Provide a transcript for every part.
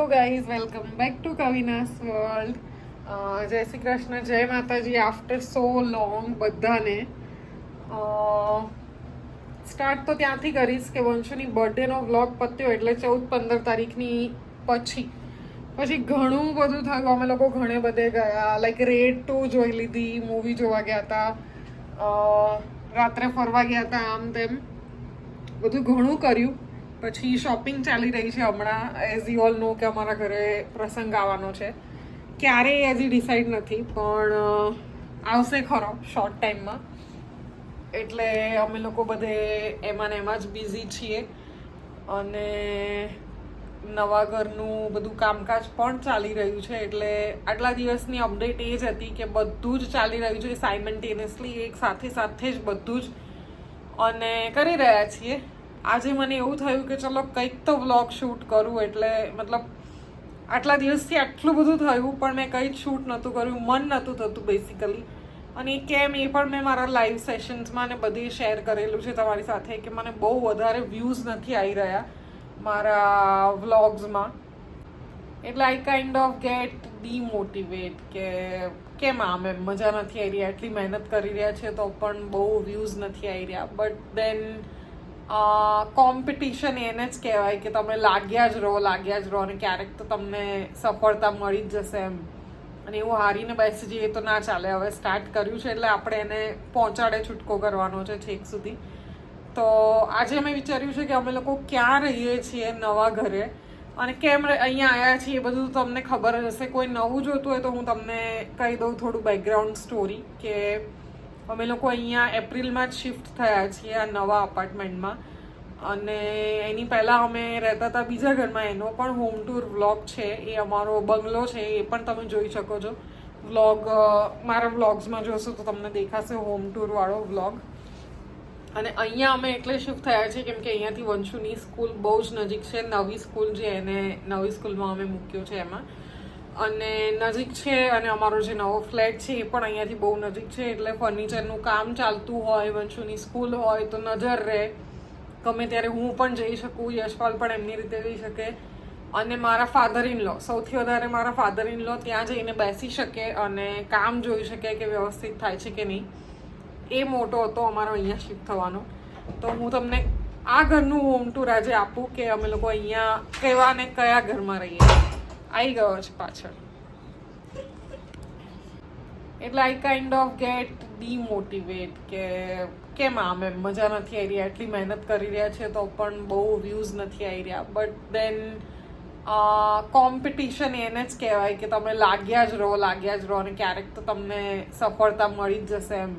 Guys, welcome back to Kavina's world. જય શ્રી કૃષ્ણ, જય Mataji. After so long બધાને સ્ટાર્ટ તો ત્યાંથી કરીશ કે વંશુની બર્થડેનો વ્લોગ પત્યો એટલે 14-15 તારીખની પછી ઘણું બધું થયું. અમે લોકો ઘણે બધે ગયા, લાઈક રેડ 2 જોઈ લીધી, મૂવી જોવા ગયા હતા, રાત્રે ફરવા ગયા હતા, આમ તેમ બધું ઘણું કર્યું. પછી શોપિંગ ચાલી રહી છે હમણાં. એઝ યુ ઓલ નો કે અમારા ઘરે પ્રસંગ આવવાનો છે. ક્યારે હજી ડિસાઈડ નથી, પણ આવશે ખરો શોર્ટ ટાઈમમાં. એટલે અમે લોકો બધે એમાં ને એમાં જ બિઝી છીએ. અને નવા ઘરનું બધું કામકાજ પણ ચાલી રહ્યું છે. એટલે આટલા દિવસની અપડેટ એ જ હતી કે બધું જ ચાલી રહ્યું છે સાયમલ્ટેનિયસલી, એક સાથે જ બધું જ અને કરી રહ્યા છીએ. આજે મને એવું થયું કે ચલો કંઈક તો વ્લોગ શૂટ કરું. એટલે મતલબ આટલા દિવસથી આટલું બધું થયું પણ મેં કંઈ જ શૂટ નહોતું કર્યું, મન નહોતું થતું બેસિકલી. અને કેમ એ પણ મેં મારા લાઈવ સેશન્સમાં ને બધી શેર કરેલું છે તમારી સાથે કે મને બહુ વધારે વ્યૂઝ નથી આવી રહ્યા મારા વ્લોગ્સમાં. એટલે આઈ કાઇન્ડ ઓફ ગેટ ડીમોટિવેટ કે કેમ આમ એમ મજા નથી આવી રહી, આટલી મહેનત કરી રહ્યા છે તો પણ બહુ વ્યૂઝ નથી આવી રહ્યા. બટ દેન કોમ્પિટિશન એને જ કહેવાય કે તમે લાગ્યા જ રહો અને ક્યારેક તો તમને સફળતા મળી જ જશે એમ. અને એવું હારીને બેસી જઈએ તો ના ચાલે. હવે સ્ટાર્ટ કર્યું છે એટલે આપણે એને પહોંચાડે છૂટકો કરવાનો છે છેક સુધી. તો આજે મેં વિચાર્યું છે કે અમે લોકો ક્યાં રહીએ છીએ નવા ઘરે અને કેમ અહીંયા આવ્યા છીએ એ બધું તમને ખબર જ હશે. કોઈ નવું જોતું હોય તો હું તમને કહી દઉં થોડું બેકગ્રાઉન્ડ સ્ટોરી કે અમે લોકો અહીંયા એપ્રિલમાં જ શિફ્ટ થયા છીએ આ નવા અપાર્ટમેન્ટમાં. અને એની પહેલાં અમે રહેતા હતા બીજા ઘરમાં. એનો પણ હોમ ટૂર વ્લોગ છે, એ અમારો બંગલો છે, એ પણ તમે જોઈ શકો છો. વ્લોગ મારા વ્લોગ્સમાં જોશો તો તમને દેખાશે હોમ ટૂરવાળો વ્લોગ. અને અહીંયા અમે એટલે શિફ્ટ થયા છીએ કેમ કે અહીંયાથી વંશુની સ્કૂલ બહુ જ નજીક છે. નવી સ્કૂલ જે એને નવી સ્કૂલમાં અમે મૂક્યો છે એમાં, અને નજીક છે. અને અમારો જે નવો ફ્લેટ છે એ પણ અહીંયાથી બહુ નજીક છે. એટલે ફર્નિચરનું કામ ચાલતું હોય, વંશુની સ્કૂલ હોય તો નજર રહે. ગમે ત્યારે હું પણ જઈ શકું, યશપાલ પણ એમની રીતે જઈ શકે. અને મારા ફાધર ઇન લો, સૌથી વધારે મારા ફાધર ઇન લો ત્યાં જઈને બેસી શકે અને કામ જોઈ શકે કે વ્યવસ્થિત થાય છે કે નહીં. એ મોટો હતો અમારો અહીંયા શિફ્ટ થવાનો. તો હું તમને આ ઘરનું હોમ ટૂર આજે આપું કે અમે લોકો અહીંયા કેવા ને કયા ઘરમાં રહીએ. આવી ગયો છે પાછળ. એટલે આઈ કાઇન્ડ ઓફ ગેટ ડીમોટિવેટ કે કેમ આમ એમ મજા નથી આવી રહી, આટલી મહેનત કરી રહ્યા છે તો પણ બહુ વ્યૂઝ નથી આવી રહ્યા. બટ દેન કોમ્પિટિશન એને જ કહેવાય કે તમે લાગ્યા જ રહો અને ક્યારેક તો તમને સફળતા મળી જ જશે એમ.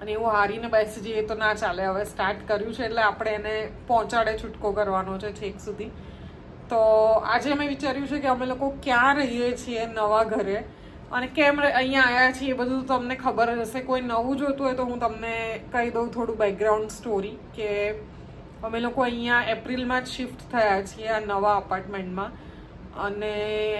અને એવું હારીને બેસી જઈએ તો ના ચાલે. હવે સ્ટાર્ટ કર્યું છે એટલે આપણે એને પહોંચાડે છૂટકો કરવાનો છે છેક સુધી. તો આજે મેં વિચાર્યું છે કે અમે લોકો ક્યાં રહીએ છીએ નવા ઘરે અને કેમ અહીંયા આવ્યા છીએ એ બધું તમને ખબર જ હશે. કોઈ નવું જોતું હોય તો હું તમને કહી દઉં થોડું બેકગ્રાઉન્ડ સ્ટોરી કે અમે લોકો અહીંયા એપ્રિલમાં જ શિફ્ટ થયા છીએ આ નવા અપાર્ટમેન્ટમાં. અને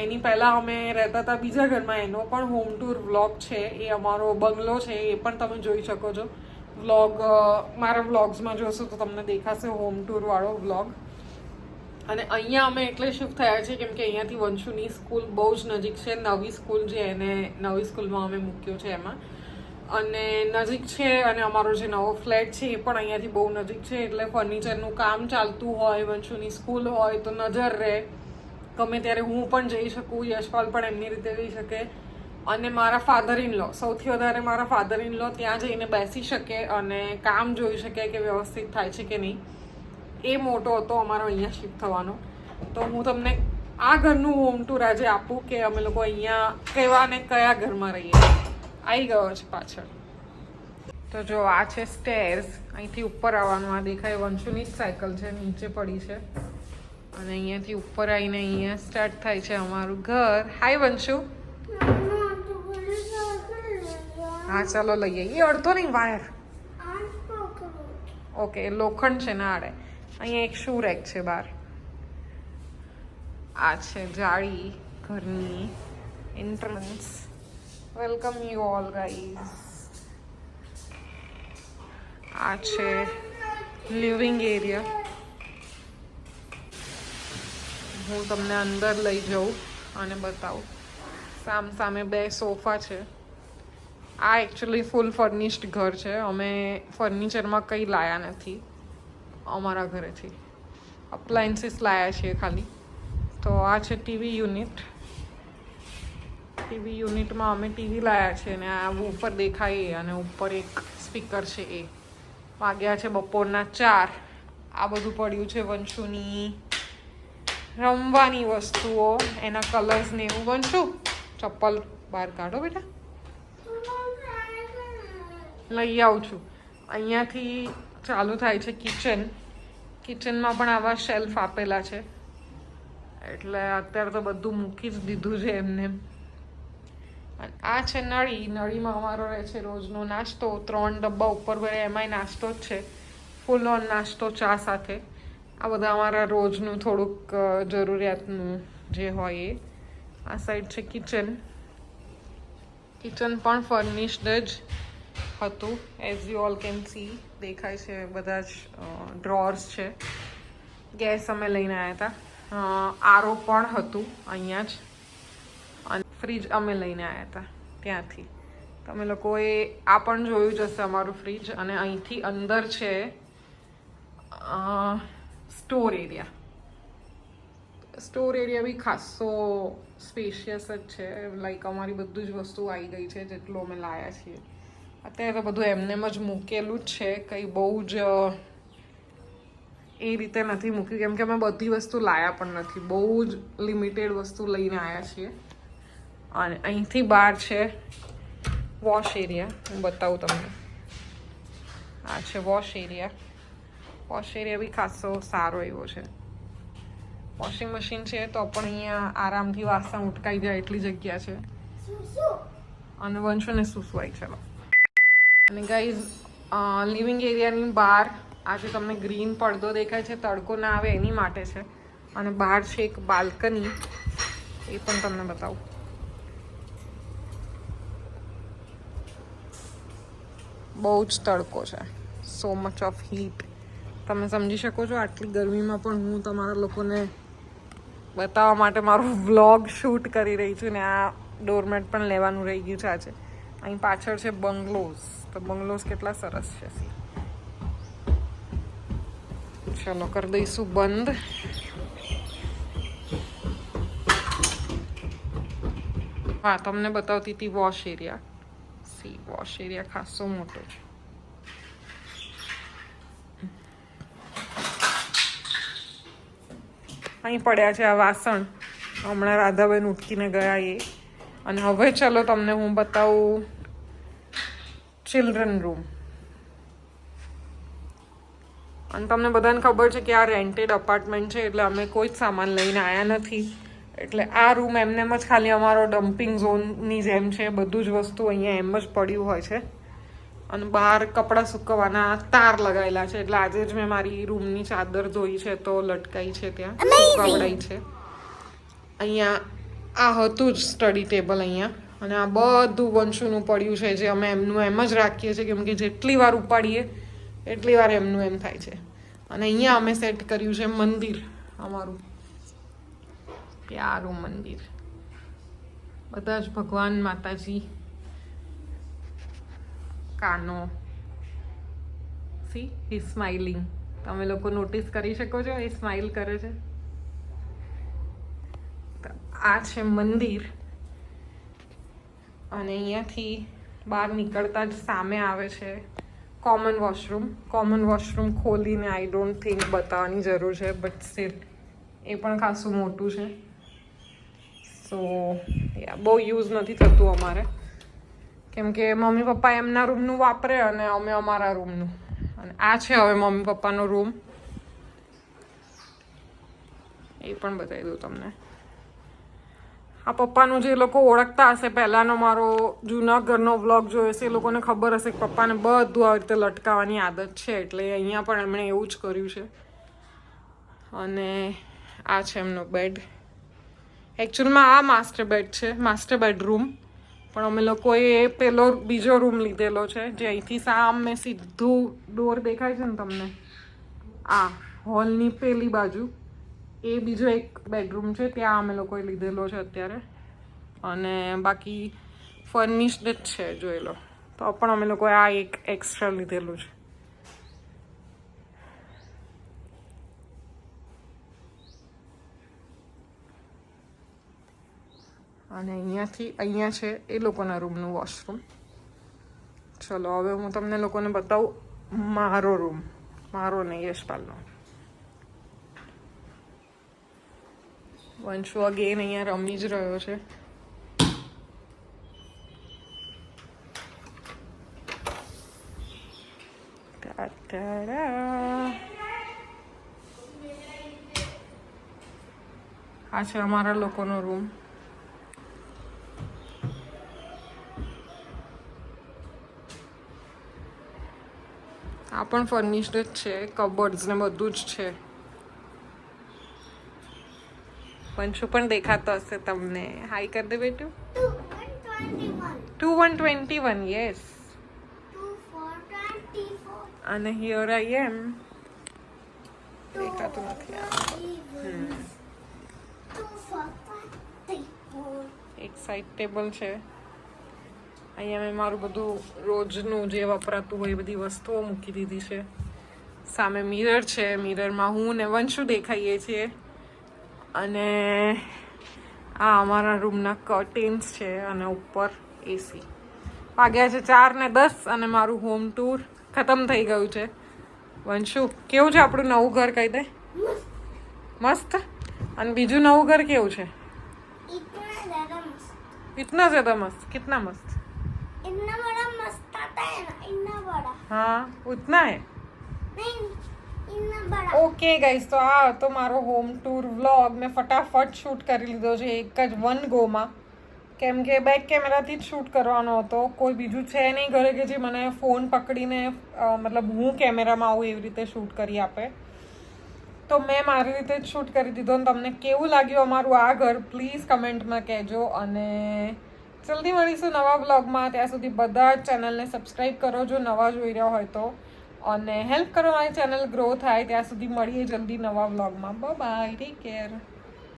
એની પહેલાં અમે રહેતા હતા બીજા ઘરમાં. એનો પણ હોમ ટૂર વ્લોગ છે, એ અમારો બંગલો છે, એ પણ તમે જોઈ શકો છો. વ્લોગ મારા વ્લોગ્સમાં જોશો તો તમને દેખાશે હોમ ટૂરવાળો વ્લોગ. અને અહીંયા અમે એટલે શિફ્ટ થયા છીએ કેમ કે અહીંયાથી વંશુની સ્કૂલ બહુ જ નજીક છે. નવી સ્કૂલ જે એને નવી સ્કૂલમાં અમે મૂક્યો છે એમાં, અને નજીક છે. અને અમારો જે નવો ફ્લેટ છે એ પણ અહીંયાથી બહુ નજીક છે. એટલે ફર્નિચરનું કામ ચાલતું હોય, વંશુની સ્કૂલ હોય તો નજર રહે. ગમે ત્યારે હું પણ જઈ શકું, યશપાલ પણ એમની રીતે જઈ શકે. અને મારા ફાધર ઇન લો, સૌથી વધારે મારા ફાધર ઇન લો ત્યાં જઈને બેસી શકે અને કામ જોઈ શકે કે વ્યવસ્થિત થાય છે કે નહીં. એ મોટો હતો અમારો અહીંયા શિફ્ટ થવાનો. તો હું તમને આ ઘરનું હોમ ટૂર આજે આપું કે અમે લોકો અહીંયા કેવા ને કયા ઘરમાં રહીએ. આવી ગયો છે પાછળ. તો જો આ છે સ્ટેર્સ. અહીંથી ઉપર આવવાનું. આ દેખાય વંશુની જ સાયકલ છે, નીચે પડી છે. અને અહીંયાથી ઉપર આવીને અહીંયા સ્ટાર્ટ થાય છે અમારું ઘર. હાય વંશુ. હા ચાલો લઈએ. એ અડધો નહીં વાયર. ઓકે, લોખંડ છે ના આડે. અહીંયા એક શૂ રેક છે બહાર. આ છે જાળી ઘરની entrance. Welcome you all guys. આ છે લિવિંગ એરિયા. હું તમને અંદર લઈ જાઉં અને બતાવું. સામે 2 સોફા છે. આ એકચ્યુઅલી ફૂલ ફર્નિશ્ડ ઘર છે. અમે ફર્નિચરમાં કંઈ લાયા નથી અમારા ઘરેથી, અપ્લાયન્સીસ લાયા છીએ ખાલી. તો આ છે ટીવી યુનિટ. ટીવી યુનિટમાં અમે ટીવી લાયા છે ને આ ઉપર દેખાય અને ઉપર એક સ્પીકર છે. એ વાગ્યા છે બપોરના 4. આ બધું પડ્યું છે વંશુની રમવાની વસ્તુઓ, એના કલર્સ ને એવું. વંશુ ચપ્પલ બહાર કાઢો બેટા, લઈ આવું છું. અહીંયાથી ચાલુ થાય છે કિચન. કિચનમાં પણ આવા શેલ્ફ આપેલા છે, એટલે અત્યારે તો બધું મૂકી જ દીધું છે એમને. આ છે નળી. નળીમાં અમારો રહે છે રોજનો નાસ્તો. 3 ડબ્બા ઉપર ભરે, એમાંય નાસ્તો જ છે, ફૂલ ઓન નાસ્તો ચા સાથે. આ બધા અમારા રોજનું થોડુંક જરૂરિયાતનું જે હોય એ. આ સાઈડ છે કિચન. કિચન પણ ફર્નિશ્ડ જ હતું, as you all can see. દેખાય છે બધા જ ડ્રોર્સ છે. ગેસ અમે લઈને આવ્યા હતા. આરો પણ હતું અહીંયા જ. અને ફ્રીજ અમે લઈને આવ્યા હતા ત્યાંથી. તમે લોકોએ આ પણ જોયું જ હશે અમારું ફ્રીજ. અને અહીંથી અંદર છે સ્ટોર એરિયા. સ્ટોર એરિયા બી ખાસો સ્પેશિયસ જ છે. લાઈક અમારી બધું જ વસ્તુ આવી ગઈ છે જેટલું અમે લાવ્યા છીએ. અત્યારે તો બધું એમનેમ જ મૂકેલું જ છે, કંઈ બહુ જ એ રીતે નથી મૂક્યું, કેમ કે અમે બધી વસ્તુ લાવ્યા પણ નથી. બહુ જ લિમિટેડ વસ્તુ લઈને આવ્યા છીએ. અને અહીંથી બહાર છે વોશ એરિયા. હું બતાવું તમને. આ છે વોશ એરિયા. વોશ એરિયા બી ખાસો સારો એવો છે. વોશિંગ મશીન છે તો પણ અહીંયા આરામથી વાસણ ઉટકાઈ જાય એટલી જગ્યા છે. અને વંશુને સૂસવાય. ચલો. અને ગાઈઝ લિવિંગ એરિયાની બહાર આજે તમને ગ્રીન પડદો દેખાય છે, તડકો ના આવે એની માટે છે. અને બહાર છે એક બાલ્કની, એ પણ તમને બતાવું. બહુ જ તડકો છે, સો મચ ઓફ હીટ. તમે સમજી શકો છો આટલી ગરમીમાં પણ હું તમારા લોકોને બતાવવા માટે મારો વ્લોગ શૂટ કરી રહી છું. ને આ ડોરમેટ પણ લેવાનું રહી ગયું છે આજે. અહીં પાછળ છે બંગલોઝ. તો બંગલોઝ કેટલા સરસ છે. ચલો કરી દઈશું બંધ. હા, તમને બતાવતી હતી વોશ એરિયા. વોશ એરિયા ખાસો મોટો છે. અહીં પડ્યા છે આ વાસણ. હમણાં રાધાબેન ઉઠકીને ગયા એ. અને હવે ચલો તમને હું બતાવું ચિલ્ડ્રન રૂમ. અને તમને બધાને ખબર છે કે આ રેન્ટેડ અપાર્ટમેન્ટ છે, એટલે અમે કોઈ જ સામાન લઈને આવ્યા નથી. એટલે આ રૂમ એમનેમ જ ખાલી અમારો ડમ્પિંગ ઝોનની જેમ છે. બધું જ વસ્તુ અહીંયા એમ જ પડ્યું હોય છે. અને બહાર કપડાં સૂકવવાના તાર લગાવેલા છે. એટલે આજે જ મેં મારી રૂમની ચાદર ધોઈ છે તો લટકાઈ છે ત્યાં, સુકવડાઈ છે. અહીંયા આ હતું જ સ્ટડી ટેબલ અહીંયા. અને આ બધું વંશુનું પડ્યું છે, જે અમે એમનું એમ જ રાખીએ છીએ, કેમ કે જેટલી વાર ઉપાડીએ એટલી વાર એમનું એમ થાય છે. અને અહીંયા અમે સેટ કર્યું છે મંદિર અમારું. પ્યારું મંદિર. બધા જ ભગવાન, માતાજી, કાનો. સી હી સ્માઇલિંગ. તમે લોકો નોટિસ કરી શકો છો એ સ્માઇલ કરે છે. આ છે મંદિર. અને અહીંયાથી બહાર નીકળતા જ સામે આવે છે કોમન વોશરૂમ. કોમન વોશરૂમ ખોલીને આઈ ડોન્ટ થિંક બતાવવાની જરૂર છે, બટ સ્ટીલ એ પણ ખાસું મોટું છે. સો બહુ યુઝ નથી થતું અમારે, કેમ કે મમ્મી પપ્પા એમના રૂમનું વાપરે અને અમે અમારા રૂમનું. અને આ છે હવે મમ્મી પપ્પાનો રૂમ. એ પણ બતાવી દઉં તમને. આ પપ્પાનું જે લોકો ઓળખતા હશે, પહેલાંનો મારો જૂના ઘરનો વ્લોગ જોયો છે, એ લોકોને ખબર હશે કે પપ્પાને બધું આવી રીતે લટકાવવાની આદત છે. એટલે અહીંયા પણ એમણે એવું જ કર્યું છે. અને આ છે એમનો બેડ. એકચ્યુઅલમાં આ માસ્ટર બેડ છે, માસ્ટર બેડરૂમ. પણ અમે લોકોએ પેલો બીજો રૂમ લીધેલો છે, જે અહીંથી સામે સીધું ડોર દેખાય છે ને તમને, આ હોલની પેલી બાજુ એ બીજો એક બેડરૂમ છે, ત્યાં અમે લોકોએ લીધેલો છે અત્યારે. અને બાકી ફર્નિશ્ડ જ છે, જોઈ લો. તો પણ અમે લોકોએ આ એક એક્સ્ટ્રા લીધેલું છે. અને અહીંયાથી અહીંયા છે એ લોકોના રૂમનું વોશરૂમ. ચલો હવે હું તમને લોકોને બતાવું મારો રૂમ. મારો નહીં, યશપાલનો. વંશુ અગેન અહીંયા રમી જ રહ્યો છે. આ છે અમારા લોકોનો રૂમ. આ પણ ફર્નિશ્ડ જ છે, કબર્ડ્સ ને બધું જ છે. વંશુ પણ દેખાતો હશે તમને. હાઈ કરી દે બેટું. 2121 યસ. અને હિયર આઈ એમ. દેખાતું નથી. એક સાઈડ ટેબલ છે. અહીંયા મેં મારું બધું રોજનું જે વપરાતું હોય એ બધી વસ્તુઓ મૂકી દીધી છે. સામે મિરર છે, મિરરમાં હું ને વંશુ દેખાઈએ છીએ. અને આ અમારા રૂમના કર્ટેન્સ છે અને ઉપર એસી. વાગ્યા છે 4:10 અને મારું હોમ ટૂર ખતમ થઈ ગયું છે. વંશુ કેવું છે આપણું નવું ઘર? કહી દે. મસ્ત. અને બીજું નવું ઘર કેવું છે? इतना ज्यादा मस्त. कितना मस्त? इतना बड़ा मस्त आता है ना, इतना बड़ा. हाँ उतना है. नहीं, इतना बड़ा. ओके गाइस, तो આ હતો મારો હોમ ટૂર વ્લોગ. મેં ફટાફટ શૂટ કરી લીધો છે એક જ વન ગોમાં, કેમ કે બેક કેમેરાથી જ શૂટ કરવાનો હતો. કોઈ બીજું છે નહીં ઘરે કે જે મને ફોન પકડીને મતલબ હું કેમેરામાં આવું એવી રીતે શૂટ કરી આપે. તો મેં મારી રીતે જ શૂટ કરી દીધો. અને તમને કેવું લાગ્યું અમારું આ ઘર પ્લીઝ કમેન્ટમાં કહેજો. અને જલ્દી મળીશું નવા બ્લોગમાં. ત્યાં સુધી બધા જ ચેનલને સબસ્ક્રાઈબ કરો જો નવા જોઈ રહ્યા હોય તો. અને હેલ્પ કરો મારી ચેનલ ગ્રો થાય. ત્યાં સુધી મળીએ જલ્દી નવા બ્લોગમાં. Bye bye, take care.